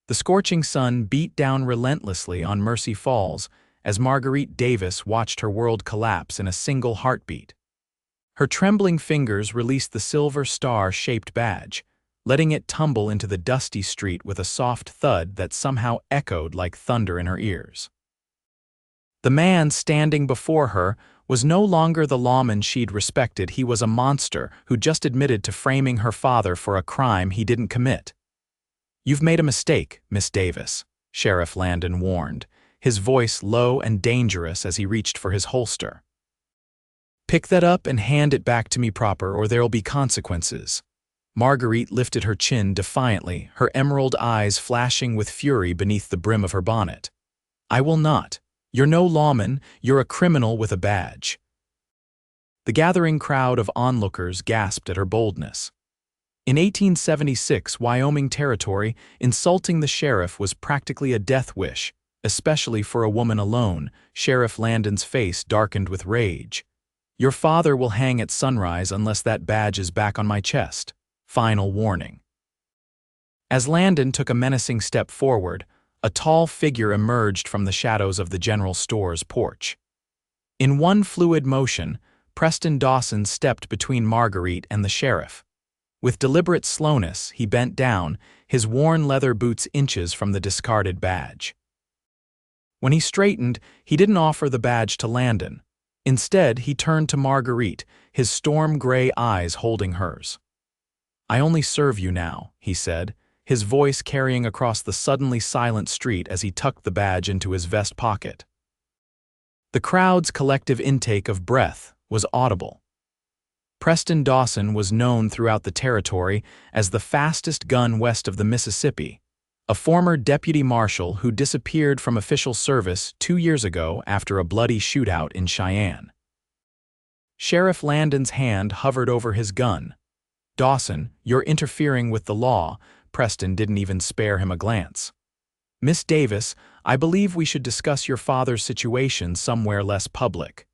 The scorching sun beat down relentlessly on Mercy Falls as Marguerite Davis watched her world collapse in a single heartbeat. Her trembling fingers released the silver star-shaped badge, letting it tumble into the dusty street with a soft thud that somehow echoed like thunder in her ears. The man standing before her was no longer the lawman she'd respected. He was a monster who just admitted to framing her father for a crime he didn't commit. "You've made a mistake, Miss Davis," Sheriff Landon warned, his voice low and dangerous as he reached for his holster. "Pick that up and hand it back to me proper, or there'll be consequences." Marguerite lifted her chin defiantly, her emerald eyes flashing with fury beneath the brim of her bonnet. "I will not. You're no lawman, you're a criminal with a badge." The gathering crowd of onlookers gasped at her boldness. In 1876, Wyoming Territory, insulting the sheriff was practically a death wish, especially for a woman alone. Sheriff Landon's face darkened with rage. "Your father will hang at sunrise unless that badge is back on my chest. Final warning." As Landon took a menacing step forward, a tall figure emerged from the shadows of the general store's porch. In one fluid motion, Preston Dawson stepped between Marguerite and the sheriff. With deliberate slowness, he bent down, his worn leather boots inches from the discarded badge. When he straightened, he didn't offer the badge to Landon. Instead, he turned to Marguerite, his storm-gray eyes holding hers. "I only serve you now," he said, his voice carrying across the suddenly silent street as he tucked the badge into his vest pocket. The crowd's collective intake of breath was audible. Preston Dawson was known throughout the territory as the fastest gun west of the Mississippi, a former deputy marshal who disappeared from official service 2 years ago after a bloody shootout in Cheyenne. Sheriff Landon's hand hovered over his gun. "Dawson, you're interfering with the law." Preston didn't even spare him a glance. "Miss Davis, I believe we should discuss your father's situation somewhere less public."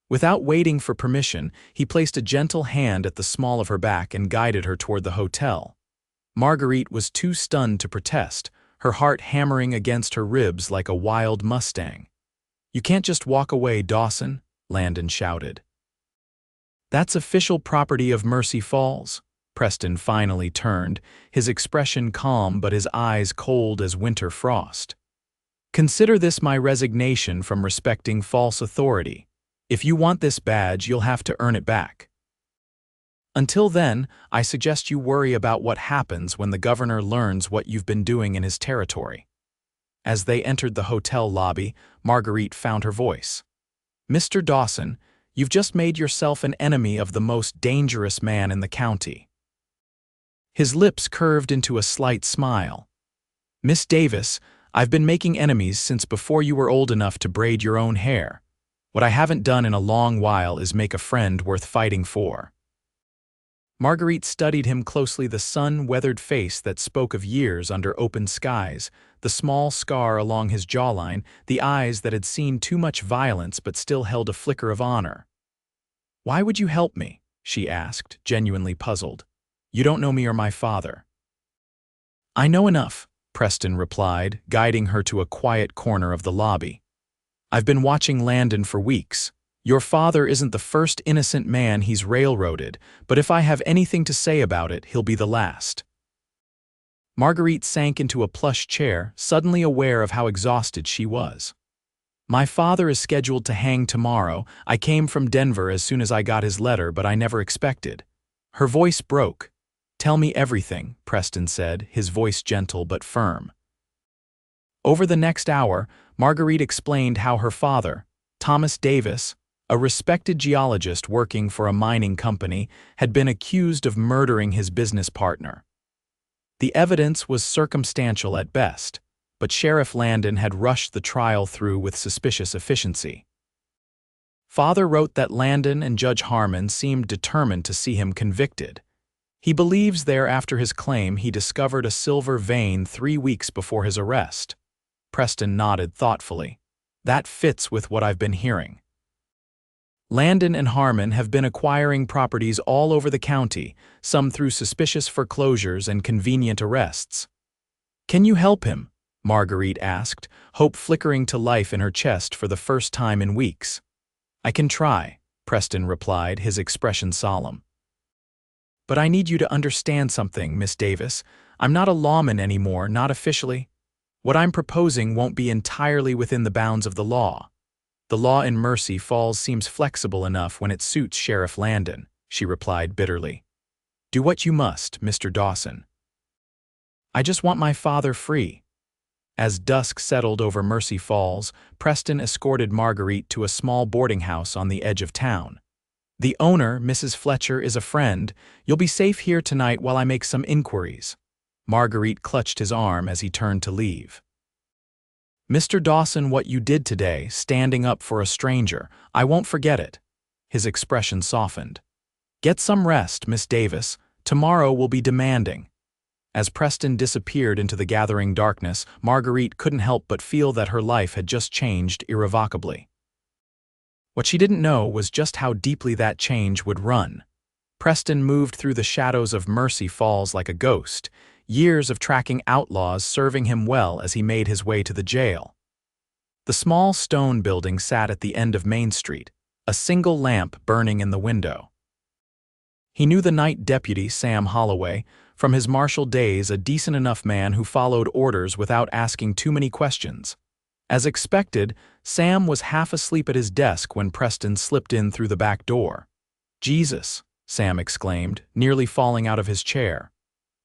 Without waiting for permission, he placed a gentle hand at the small of her back and guided her toward the hotel. Marguerite was too stunned to protest, her heart hammering against her ribs like a wild Mustang. "You can't just walk away, Dawson," Landon shouted. "That's official property of Mercy Falls." Preston finally turned, his expression calm but his eyes cold as winter frost. "Consider this my resignation from respecting false authority. If you want this badge, you'll have to earn it back. Until then, I suggest you worry about what happens when the governor learns what you've been doing in his territory." As they entered the hotel lobby, Marguerite found her voice. "Mr. Dawson, you've just made yourself an enemy of the most dangerous man in the county." His lips curved into a slight smile. "Miss Davis, I've been making enemies since before you were old enough to braid your own hair. What I haven't done in a long while is make a friend worth fighting for." Marguerite studied him closely, the sun-weathered face that spoke of years under open skies, the small scar along his jawline, the eyes that had seen too much violence but still held a flicker of honor. "Why would you help me?" she asked, genuinely puzzled. "You don't know me or my father." "I know enough," Preston replied, guiding her to a quiet corner of the lobby. "I've been watching Landon for weeks. Your father isn't the first innocent man he's railroaded, but if I have anything to say about it, he'll be the last." Marguerite sank into a plush chair, suddenly aware of how exhausted she was. "My father is scheduled to hang tomorrow. I came from Denver as soon as I got his letter, but I never expected." Her voice broke. "Tell me everything," Preston said, his voice gentle but firm. Over the next hour, Marguerite explained how her father, Thomas Davis, a respected geologist working for a mining company, had been accused of murdering his business partner. The evidence was circumstantial at best, but Sheriff Landon had rushed the trial through with suspicious efficiency. Father wrote that Landon and Judge Harmon seemed determined to see him convicted. He believes there after his claim he discovered a silver vein 3 weeks before his arrest. Preston nodded thoughtfully. "That fits with what I've been hearing." Landon and Harmon have been acquiring properties all over the county, some through suspicious foreclosures and convenient arrests. Can you help him? Marguerite asked, hope flickering to life in her chest for the first time in weeks. I can try, Preston replied, his expression solemn. But I need you to understand something, Miss Davis. I'm not a lawman anymore, not officially. What I'm proposing won't be entirely within the bounds of the law. The law in Mercy Falls seems flexible enough when it suits Sheriff Landon, she replied bitterly. Do what you must, Mr. Dawson. I just want my father free. As dusk settled over Mercy Falls, Preston escorted Marguerite to a small boarding house on the edge of town. The owner, Mrs. Fletcher, is a friend. You'll be safe here tonight while I make some inquiries. Marguerite clutched his arm as he turned to leave. Mr. Dawson, what you did today, standing up for a stranger, I won't forget it. His expression softened. Get some rest, Miss Davis. Tomorrow will be demanding. As Preston disappeared into the gathering darkness, Marguerite couldn't help but feel that her life had just changed irrevocably. What she didn't know was just how deeply that change would run. Preston moved through the shadows of Mercy Falls like a ghost, years of tracking outlaws serving him well as he made his way to the jail. The small stone building sat at the end of Main Street, a single lamp burning in the window. He knew the night deputy, Sam Holloway, from his martial days, a decent enough man who followed orders without asking too many questions. As expected, Sam was half asleep at his desk when Preston slipped in through the back door. Jesus, Sam exclaimed, nearly falling out of his chair.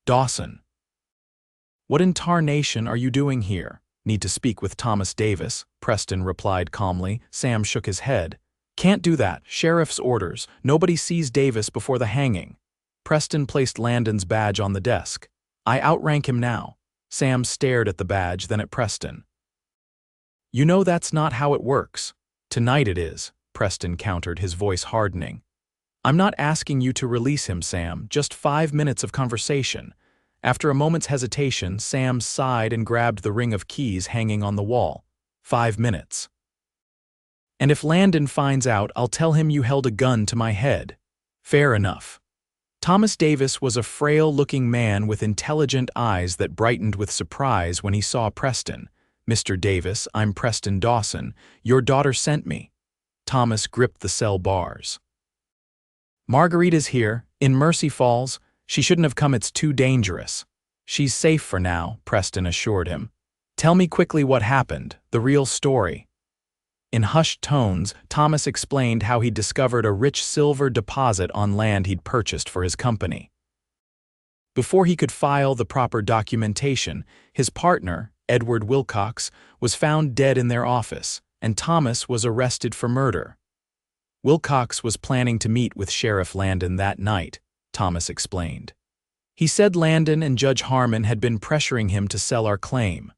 Dawson. What in tarnation are you doing here? Need to speak with Thomas Davis, Preston replied calmly. Sam shook his head. Can't do that. Sheriff's orders. Nobody sees Davis before the hanging. Preston placed Landon's badge on the desk. I outrank him now. Sam stared at the badge, then at Preston. You know that's not how it works. Tonight it is, Preston countered, his voice hardening. I'm not asking you to release him, Sam. Just 5 minutes of conversation. After a moment's hesitation, Sam sighed and grabbed the ring of keys hanging on the wall. 5 minutes. And if Landon finds out, I'll tell him you held a gun to my head. Fair enough. Thomas Davis was a frail-looking man with intelligent eyes that brightened with surprise when he saw Preston. Mr. Davis, I'm Preston Dawson. Your daughter sent me. Thomas gripped the cell bars. Marguerite is here, in Mercy Falls. She shouldn't have come, it's too dangerous. She's safe for now, Preston assured him. Tell me quickly what happened, the real story. In hushed tones, Thomas explained how he'd discovered a rich silver deposit on land he'd purchased for his company. Before he could file the proper documentation, his partner, Edward Wilcox, was found dead in their office, and Thomas was arrested for murder. Wilcox was planning to meet with Sheriff Landon that night, Thomas explained. He said Landon and Judge Harmon had been pressuring him to sell our claim.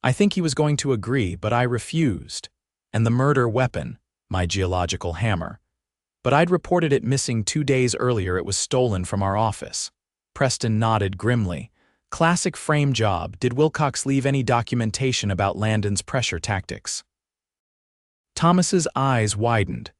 I think he was going to agree, but I refused. And the murder weapon, my geological hammer. But I'd reported it missing 2 days earlier. It was stolen from our office. Preston nodded grimly. Classic frame job. Did Wilcox leave any documentation about Landon's pressure tactics? Thomas's eyes widened.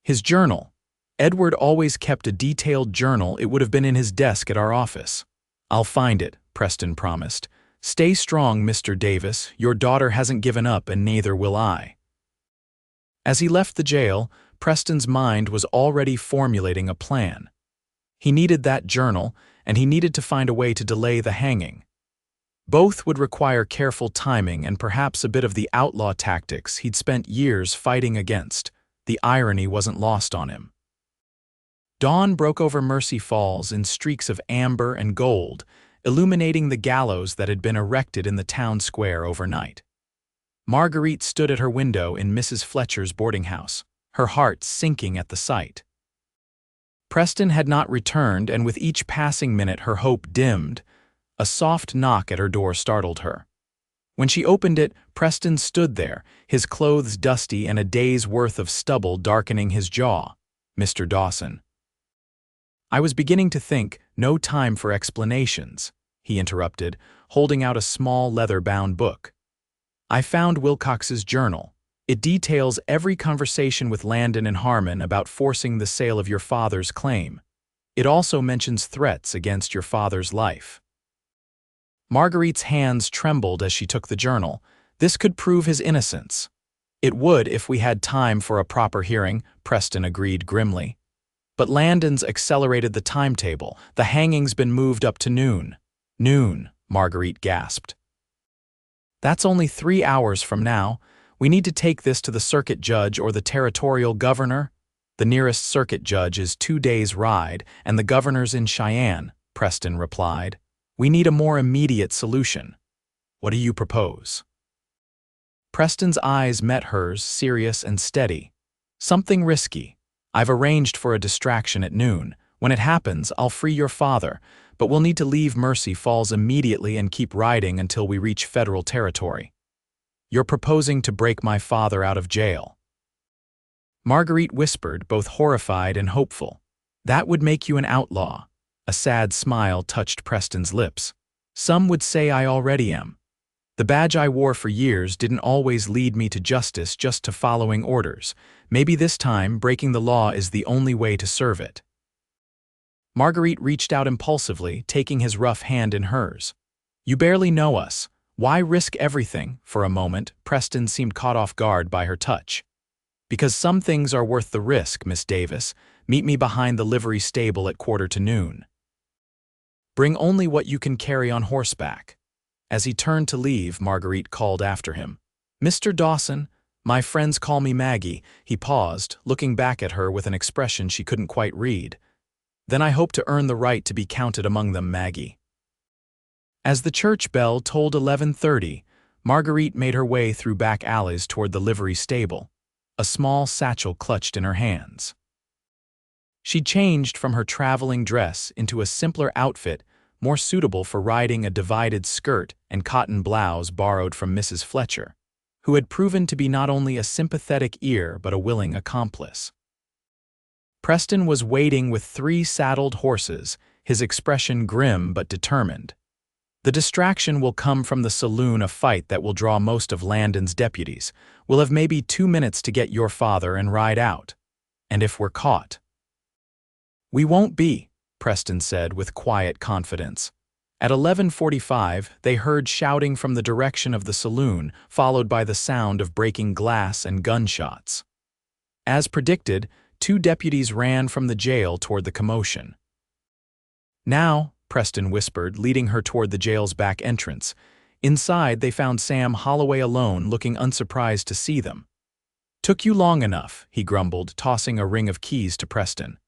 His journal. Edward always kept a detailed journal. It would have been in his desk at our office. I'll find it, Preston promised. Stay strong, Mr. Davis. Your daughter hasn't given up, and neither will I. As he left the jail, Preston's mind was already formulating a plan. He needed that journal, and he needed to find a way to delay the hanging. Both would require careful timing and perhaps a bit of the outlaw tactics he'd spent years fighting against. The irony wasn't lost on him. Dawn broke over Mercy Falls in streaks of amber and gold, illuminating the gallows that had been erected in the town square overnight. Marguerite stood at her window in Mrs. Fletcher's boarding house, her heart sinking at the sight. Preston had not returned, and with each passing minute her hope dimmed. A soft knock at her door startled her. When she opened it, Preston stood there, his clothes dusty and a day's worth of stubble darkening his jaw. Mr. Dawson. I was beginning to think, no time for explanations, he interrupted, holding out a small leather-bound book. I found Wilcox's journal. It details every conversation with Landon and Harmon about forcing the sale of your father's claim. It also mentions threats against your father's life. Marguerite's hands trembled as she took the journal. This could prove his innocence. It would if we had time for a proper hearing, Preston agreed grimly. But Landon's accelerated the timetable. The hanging's been moved up to noon. Noon, Marguerite gasped. That's only 3 hours from now. We need to take this to the circuit judge or the territorial governor. The nearest circuit judge is 2 days' ride, and the governor's in Cheyenne, Preston replied. We need a more immediate solution. What do you propose? Preston's eyes met hers, serious and steady. Something risky. I've arranged for a distraction at noon. When it happens, I'll free your father, but we'll need to leave Mercy Falls immediately and keep riding until we reach federal territory. You're proposing to break my father out of jail. Marguerite whispered, both horrified and hopeful. That would make you an outlaw. A sad smile touched Preston's lips. Some would say I already am. The badge I wore for years didn't always lead me to justice, just to following orders. Maybe this time, breaking the law is the only way to serve it. Marguerite reached out impulsively, taking his rough hand in hers. You barely know us. Why risk everything? For a moment, Preston seemed caught off guard by her touch. Because some things are worth the risk, Miss Davis. Meet me behind the livery stable at 12:45. Bring only what you can carry on horseback. As he turned to leave, Marguerite called after him. Mr. Dawson, my friends call me Maggie. He paused, looking back at her with an expression she couldn't quite read. Then I hope to earn the right to be counted among them, Maggie. As the church bell tolled 11:30, Marguerite made her way through back alleys toward the livery stable, a small satchel clutched in her hands. She changed from her traveling dress into a simpler outfit, more suitable for riding, a divided skirt and cotton blouse borrowed from Mrs. Fletcher, who had proven to be not only a sympathetic ear but a willing accomplice. Preston was waiting with 3 saddled horses, his expression grim but determined. The distraction will come from the saloon, a fight that will draw most of Landon's deputies. We'll have maybe 2 minutes to get your father and ride out. And if we're caught. We won't be, Preston said with quiet confidence. At 11:45, they heard shouting from the direction of the saloon, followed by the sound of breaking glass and gunshots. As predicted, 2 deputies ran from the jail toward the commotion. Now, Preston whispered, leading her toward the jail's back entrance. Inside, they found Sam Holloway alone, looking unsurprised to see them. Took you long enough, he grumbled, tossing a ring of keys to Preston.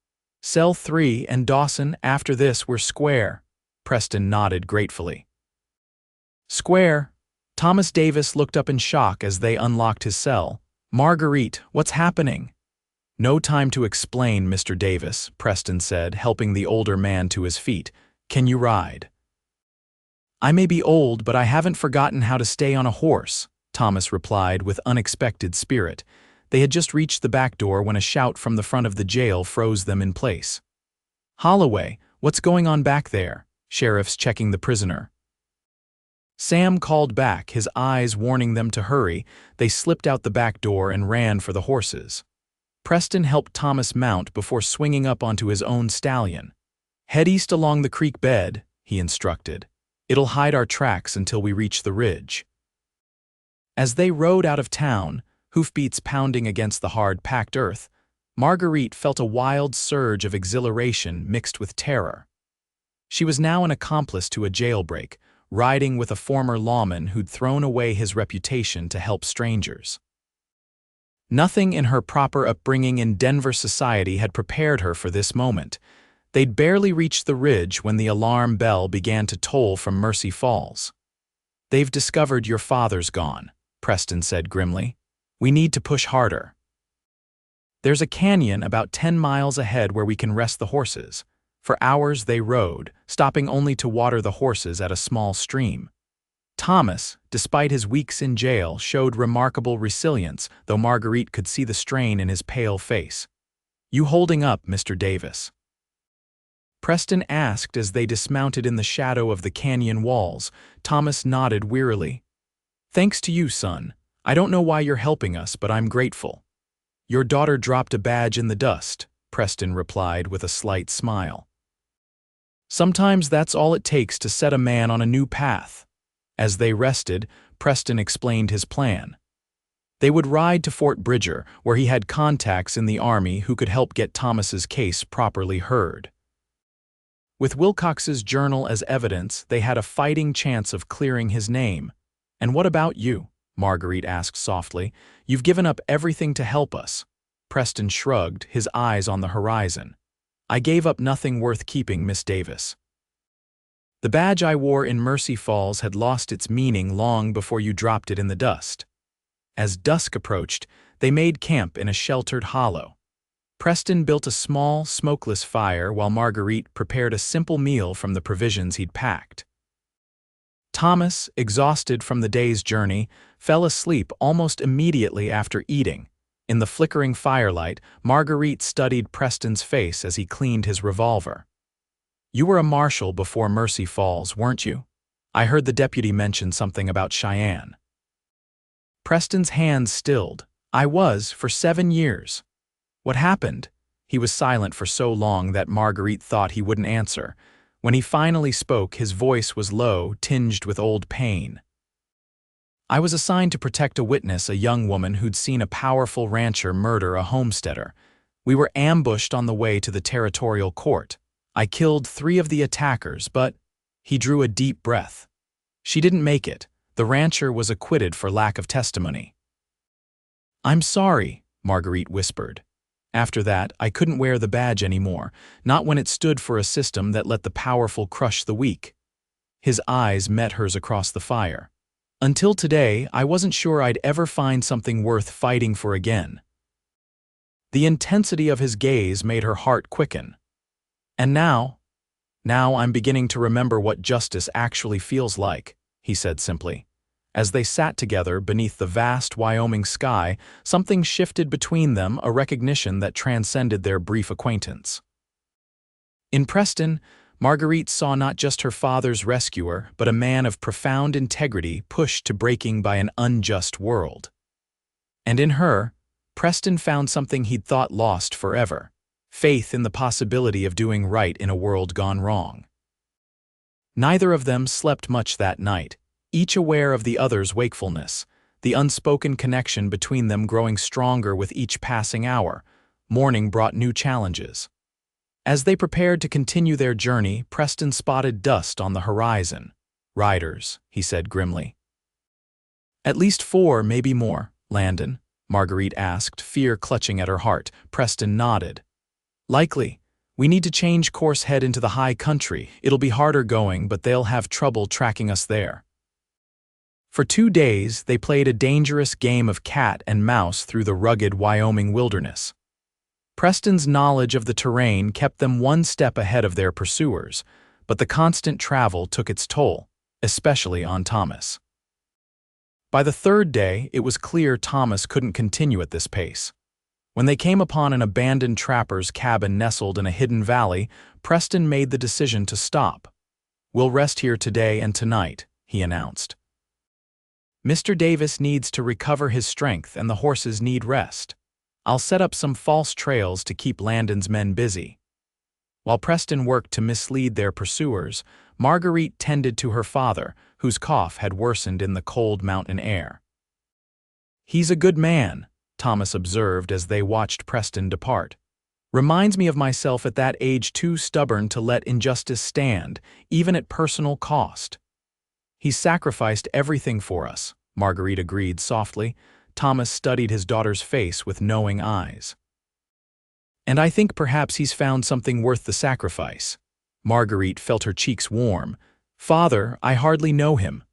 Cell 3 and Dawson, after this we're square. Preston nodded gratefully. Square? Thomas Davis looked up in shock as they unlocked his cell. Marguerite, what's happening? No time to explain, Mr. Davis, Preston said, helping the older man to his feet. Can you ride? I may be old, but I haven't forgotten how to stay on a horse, Thomas replied with unexpected spirit. They had just reached the back door when a shout from the front of the jail froze them in place. Holloway, what's going on back there? Sheriff's checking the prisoner. Sam called back, his eyes warning them to hurry. They slipped out the back door and ran for the horses. Preston helped Thomas mount before swinging up onto his own stallion. Head east along the creek bed, he instructed. It'll hide our tracks until we reach the ridge. As they rode out of town, hoofbeats pounding against the hard-packed earth, Marguerite felt a wild surge of exhilaration mixed with terror. She was now an accomplice to a jailbreak, riding with a former lawman who'd thrown away his reputation to help strangers. Nothing in her proper upbringing in Denver society had prepared her for this moment. They'd barely reached the ridge when the alarm bell began to toll from Mercy Falls. They've discovered your father's gone, Preston said grimly. We need to push harder. There's a canyon about 10 miles ahead where we can rest the horses. For hours they rode, stopping only to water the horses at a small stream. Thomas, despite his weeks in jail, showed remarkable resilience, though Marguerite could see the strain in his pale face. You holding up, Mr. Davis? Preston asked as they dismounted in the shadow of the canyon walls. Thomas nodded wearily. Thanks to you, son. I don't know why you're helping us, but I'm grateful. Your daughter dropped a badge in the dust, Preston replied with a slight smile. Sometimes that's all it takes to set a man on a new path. As they rested, Preston explained his plan. They would ride to Fort Bridger, where he had contacts in the army who could help get Thomas's case properly heard. With Wilcox's journal as evidence, they had a fighting chance of clearing his name. "And what about you?" Marguerite asked softly. "You've given up everything to help us." Preston shrugged, his eyes on the horizon. "I gave up nothing worth keeping, Miss Davis. The badge I wore in Mercy Falls had lost its meaning long before you dropped it in the dust." As dusk approached, they made camp in a sheltered hollow. Preston built a small, smokeless fire while Marguerite prepared a simple meal from the provisions he'd packed. Thomas, exhausted from the day's journey, fell asleep almost immediately after eating. In the flickering firelight, Marguerite studied Preston's face as he cleaned his revolver. "You were a marshal before Mercy Falls, weren't you? I heard the deputy mention something about Cheyenne." Preston's hands stilled. "I was, for 7 years. What happened?" He was silent for so long that Marguerite thought he wouldn't answer. When he finally spoke, his voice was low, tinged with old pain. "I was assigned to protect a witness, a young woman who'd seen a powerful rancher murder a homesteader. We were ambushed on the way to the territorial court. I killed 3 of the attackers, but—" He drew a deep breath. "She didn't make it. The rancher was acquitted for lack of testimony." "I'm sorry," Marguerite whispered. "After that, I couldn't wear the badge anymore, not when it stood for a system that let the powerful crush the weak." His eyes met hers across the fire. "Until today, I wasn't sure I'd ever find something worth fighting for again." The intensity of his gaze made her heart quicken. "And now I'm beginning to remember what justice actually feels like," he said simply. As they sat together beneath the vast Wyoming sky, something shifted between them, a recognition that transcended their brief acquaintance. In Preston, Marguerite saw not just her father's rescuer, but a man of profound integrity pushed to breaking by an unjust world. And in her, Preston found something he'd thought lost forever: faith in the possibility of doing right in a world gone wrong. Neither of them slept much that night, each aware of the other's wakefulness, the unspoken connection between them growing stronger with each passing hour. Morning brought new challenges. As they prepared to continue their journey, Preston spotted dust on the horizon. "Riders," he said grimly. "At least 4, maybe more, Landon," Marguerite asked, fear clutching at her heart. Preston nodded. "Likely. We need to change course, head into the high country. It'll be harder going, but they'll have trouble tracking us there." For 2 days, they played a dangerous game of cat and mouse through the rugged Wyoming wilderness. Preston's knowledge of the terrain kept them one step ahead of their pursuers, but the constant travel took its toll, especially on Thomas. By the 3rd day, it was clear Thomas couldn't continue at this pace. When they came upon an abandoned trapper's cabin nestled in a hidden valley, Preston made the decision to stop. "We'll rest here today and tonight," he announced. "Mr. Davis needs to recover his strength and the horses need rest. I'll set up some false trails to keep Landon's men busy." While Preston worked to mislead their pursuers, Marguerite tended to her father, whose cough had worsened in the cold mountain air. "He's a good man," Thomas observed as they watched Preston depart. "Reminds me of myself at that age, too stubborn to let injustice stand, even at personal cost." "He's sacrificed everything for us," Marguerite agreed softly. Thomas studied his daughter's face with knowing eyes. "And I think perhaps he's found something worth the sacrifice." Marguerite felt her cheeks warm. "Father, I hardly know him."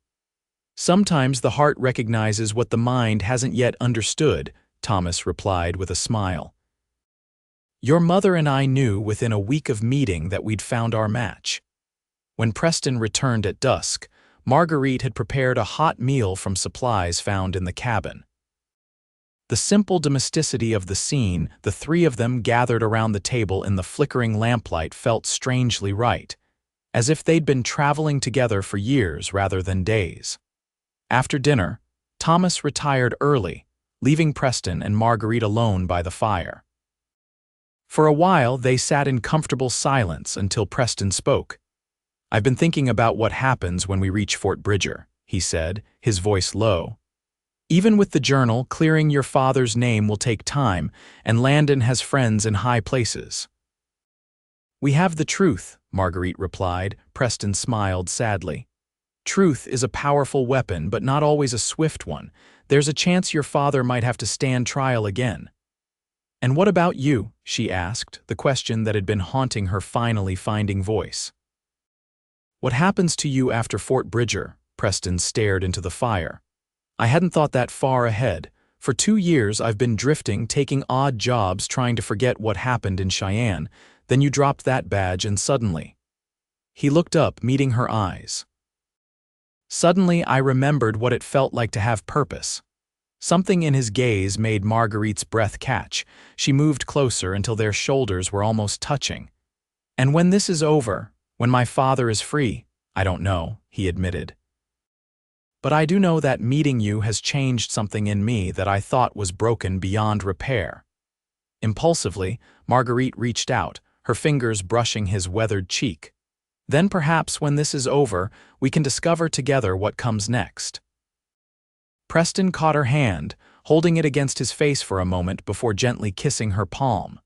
"Sometimes the heart recognizes what the mind hasn't yet understood," Thomas replied with a smile. "Your mother and I knew within a week of meeting that we'd found our match." When Preston returned at dusk, Marguerite had prepared a hot meal from supplies found in the cabin. The simple domesticity of the scene, the 3 of them gathered around the table in the flickering lamplight, felt strangely right, as if they'd been traveling together for years rather than days. After dinner, Thomas retired early, leaving Preston and Marguerite alone by the fire. For a while, they sat in comfortable silence until Preston spoke. "I've been thinking about what happens when we reach Fort Bridger," he said, his voice low. "Even with the journal, clearing your father's name will take time, and Landon has friends in high places." "We have the truth," Marguerite replied. Preston smiled sadly. "Truth is a powerful weapon, but not always a swift one. There's a chance your father might have to stand trial again." "And what about you?" she asked, the question that had been haunting her finally finding voice. "What happens to you after Fort Bridger?" Preston stared into the fire. "I hadn't thought that far ahead. For 2 years I've been drifting, taking odd jobs, trying to forget what happened in Cheyenne. Then you dropped that badge and suddenly—" He looked up, meeting her eyes. "Suddenly I remembered what it felt like to have purpose." Something in his gaze made Marguerite's breath catch. She moved closer until their shoulders were almost touching. "And when this is over, when my father is free, I don't know," he admitted. "But I do know that meeting you has changed something in me that I thought was broken beyond repair." Impulsively, Marguerite reached out, her fingers brushing his weathered cheek. "Then perhaps when this is over, we can discover together what comes next." Preston caught her hand, holding it against his face for a moment before gently kissing her palm.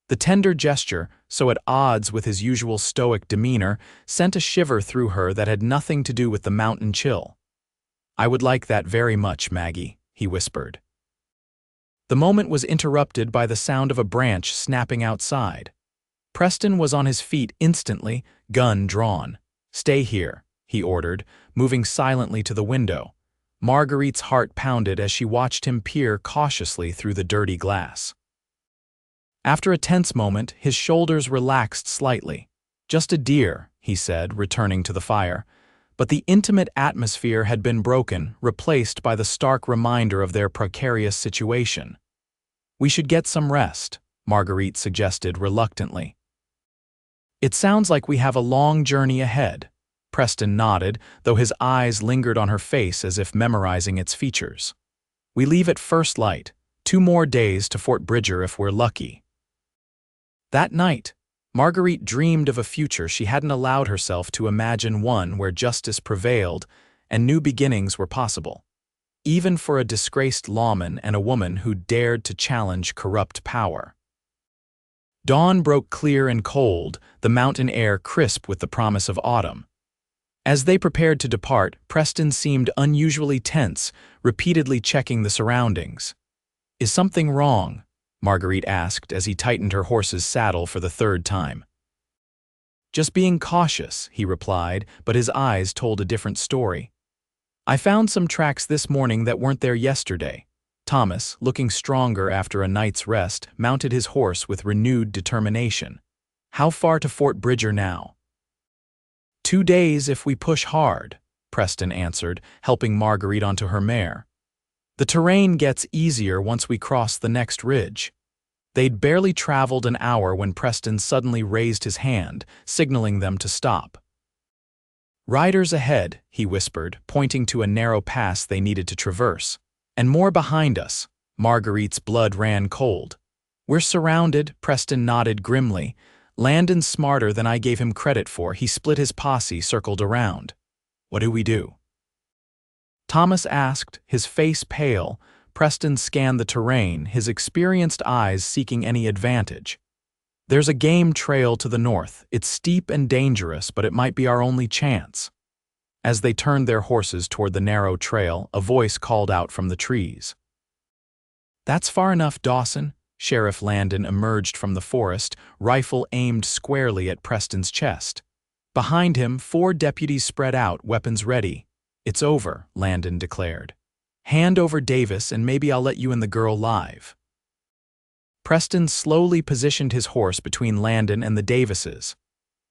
The tender gesture, so at odds with his usual stoic demeanor, sent a shiver through her that had nothing to do with the mountain chill. "I would like that very much, Maggie," he whispered. The moment was interrupted by the sound of a branch snapping outside. Preston was on his feet instantly, gun drawn. "Stay here," he ordered, moving silently to the window. Marguerite's heart pounded as she watched him peer cautiously through the dirty glass. After a tense moment, his shoulders relaxed slightly. "Just a deer," he said, returning to the fire. But the intimate atmosphere had been broken, replaced by the stark reminder of their precarious situation. "We should get some rest," Marguerite suggested reluctantly. "It sounds like we have a long journey ahead." Preston nodded, though his eyes lingered on her face as if memorizing its features. "We leave at first light, 2 more days to Fort Bridger if we're lucky." That night, Marguerite dreamed of a future she hadn't allowed herself to imagine, one where justice prevailed and new beginnings were possible, even for a disgraced lawman and a woman who dared to challenge corrupt power. Dawn broke clear and cold, the mountain air crisp with the promise of autumn. As they prepared to depart, Preston seemed unusually tense, repeatedly checking the surroundings. "Is something wrong?" Marguerite asked as he tightened her horse's saddle for the 3rd time. "Just being cautious," he replied, but his eyes told a different story. "I found some tracks this morning that weren't there yesterday." Thomas, looking stronger after a night's rest, mounted his horse with renewed determination. "How far to Fort Bridger now?" 2 days if we push hard," Preston answered, helping Marguerite onto her mare. "The terrain gets easier once we cross the next ridge." They'd barely traveled an hour when Preston suddenly raised his hand, signaling them to stop. "Riders ahead," he whispered, pointing to a narrow pass they needed to traverse. "And more behind us." Marguerite's blood ran cold. "We're surrounded," Preston nodded grimly. "Landon's smarter than I gave him credit for. He split his posse, circled around." "What do we do?" Thomas asked, his face pale. Preston scanned the terrain, his experienced eyes seeking any advantage. "There's a game trail to the north. It's steep and dangerous, but it might be our only chance." As they turned their horses toward the narrow trail, a voice called out from the trees. "That's far enough, Dawson." Sheriff Landon emerged from the forest, rifle aimed squarely at Preston's chest. Behind him, 4 deputies spread out, weapons ready. "It's over," Landon declared. "Hand over Davis and maybe I'll let you and the girl live." Preston slowly positioned his horse between Landon and the Davises.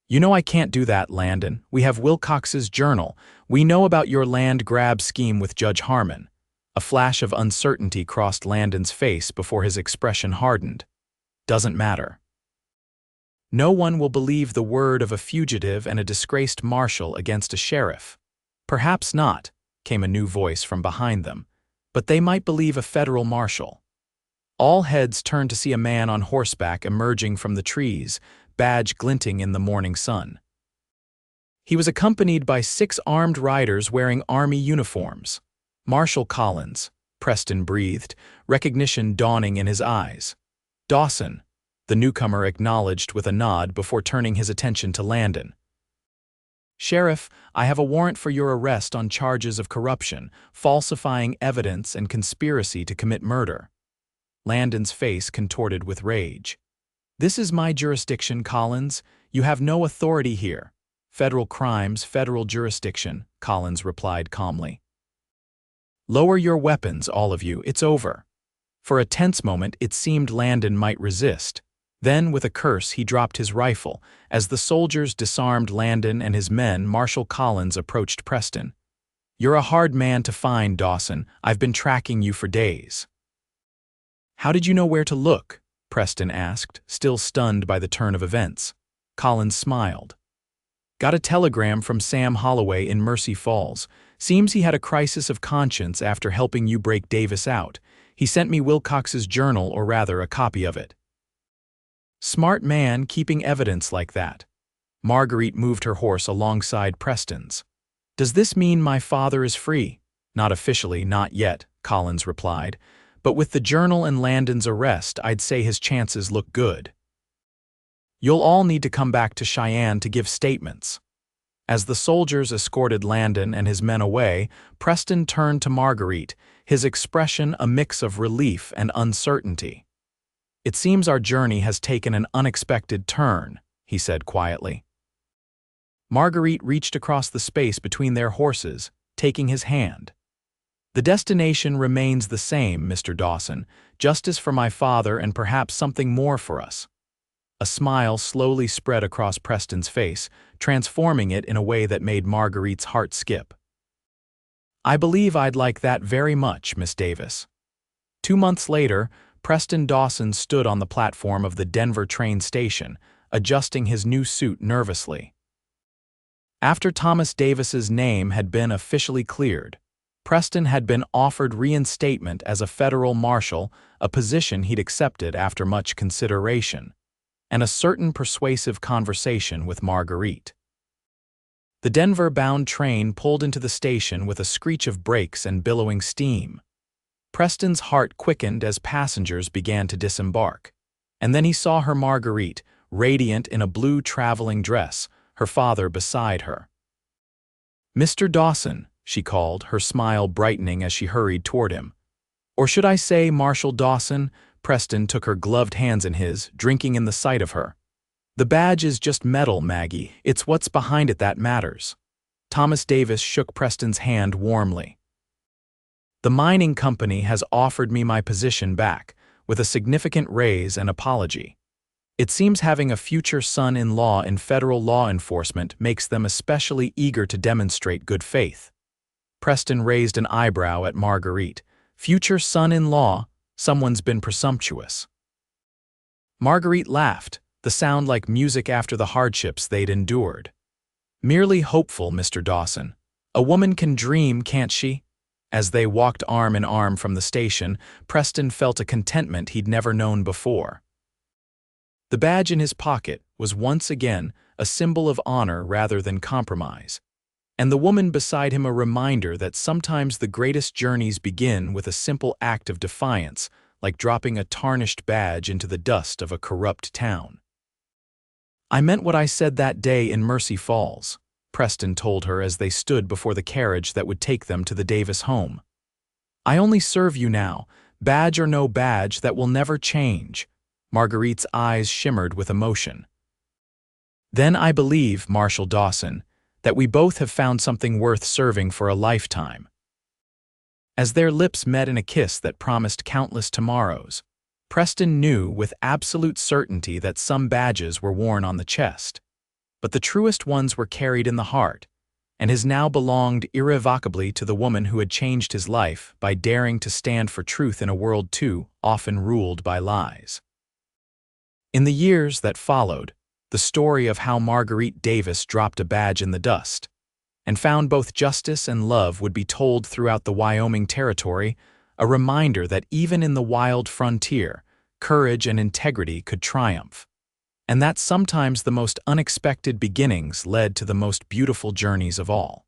"You know I can't do that, Landon. We have Wilcox's journal. We know about your land grab scheme with Judge Harmon." A flash of uncertainty crossed Landon's face before his expression hardened. "Doesn't matter. No one will believe the word of a fugitive and a disgraced marshal against a sheriff." "Perhaps not," came a new voice from behind them, "but they might believe a federal marshal." All heads turned to see a man on horseback emerging from the trees, badge glinting in the morning sun. He was accompanied by 6 armed riders wearing army uniforms. Marshal Collins, Preston breathed, recognition dawning in his eyes. Dawson, the newcomer acknowledged with a nod before turning his attention to Landon. Sheriff, I have a warrant for your arrest on charges of corruption, falsifying evidence, and conspiracy to commit murder. Landon's face contorted with rage. This is my jurisdiction, Collins. You have no authority here. Federal crimes, federal jurisdiction, Collins replied calmly. Lower your weapons, all of you, it's over. For a tense moment, it seemed Landon might resist. Then, with a curse, he dropped his rifle. As the soldiers disarmed Landon and his men, Marshal Collins approached Preston. You're a hard man to find, Dawson. I've been tracking you for days. How did you know where to look? Preston asked, still stunned by the turn of events. Collins smiled. Got a telegram from Sam Holloway in Mercy Falls. Seems he had a crisis of conscience after helping you break Davis out. He sent me Wilcox's journal, or rather a copy of it. Smart man keeping evidence like that. Marguerite moved her horse alongside Preston's. Does this mean my father is free? Not officially, not yet, Collins replied. But with the journal and Landon's arrest, I'd say his chances look good. You'll all need to come back to Cheyenne to give statements. As the soldiers escorted Landon and his men away, Preston turned to Marguerite, his expression a mix of relief and uncertainty. It seems our journey has taken an unexpected turn, he said quietly. Marguerite reached across the space between their horses, taking his hand. The destination remains the same, Mr. Dawson, justice for my father and perhaps something more for us. A smile slowly spread across Preston's face, transforming it in a way that made Marguerite's heart skip. I believe I'd like that very much, Miss Davis. 2 months later, Preston Dawson stood on the platform of the Denver train station, adjusting his new suit nervously. After Thomas Davis's name had been officially cleared, Preston had been offered reinstatement as a federal marshal, a position he'd accepted after much consideration, and a certain persuasive conversation with Marguerite. The Denver-bound train pulled into the station with a screech of brakes and billowing steam. Preston's heart quickened as passengers began to disembark, and then he saw her Marguerite, radiant in a blue traveling dress, her father beside her. Mr. Dawson, she called, her smile brightening as she hurried toward him. Or should I say Marshal Dawson? Preston took her gloved hands in his, drinking in the sight of her. The badge is just metal, Maggie. It's what's behind it that matters. Thomas Davis shook Preston's hand warmly. The mining company has offered me my position back, with a significant raise and apology. It seems having a future son-in-law in federal law enforcement makes them especially eager to demonstrate good faith. Preston raised an eyebrow at Marguerite. Future son-in-law? Someone's been presumptuous. Marguerite laughed, the sound like music after the hardships they'd endured. Merely hopeful, Mr. Dawson. A woman can dream, can't she? As they walked arm in arm from the station, Preston felt a contentment he'd never known before. The badge in his pocket was once again a symbol of honor rather than compromise, and the woman beside him a reminder that sometimes the greatest journeys begin with a simple act of defiance, like dropping a tarnished badge into the dust of a corrupt town. I meant what I said that day in Mercy Falls, Preston told her as they stood before the carriage that would take them to the Davis home. I only serve you now, badge or no badge, that will never change. Marguerite's eyes shimmered with emotion. Then I believe, Marshal Dawson, that we both have found something worth serving for a lifetime. As their lips met in a kiss that promised countless tomorrows, Preston knew with absolute certainty that some badges were worn on the chest, but the truest ones were carried in the heart, and his now belonged irrevocably to the woman who had changed his life by daring to stand for truth in a world too often ruled by lies. In the years that followed, the story of how Marguerite Davis dropped a badge in the dust and found both justice and love would be told throughout the Wyoming Territory, a reminder that even in the wild frontier, courage and integrity could triumph. and that sometimes the most unexpected beginnings led to the most beautiful journeys of all.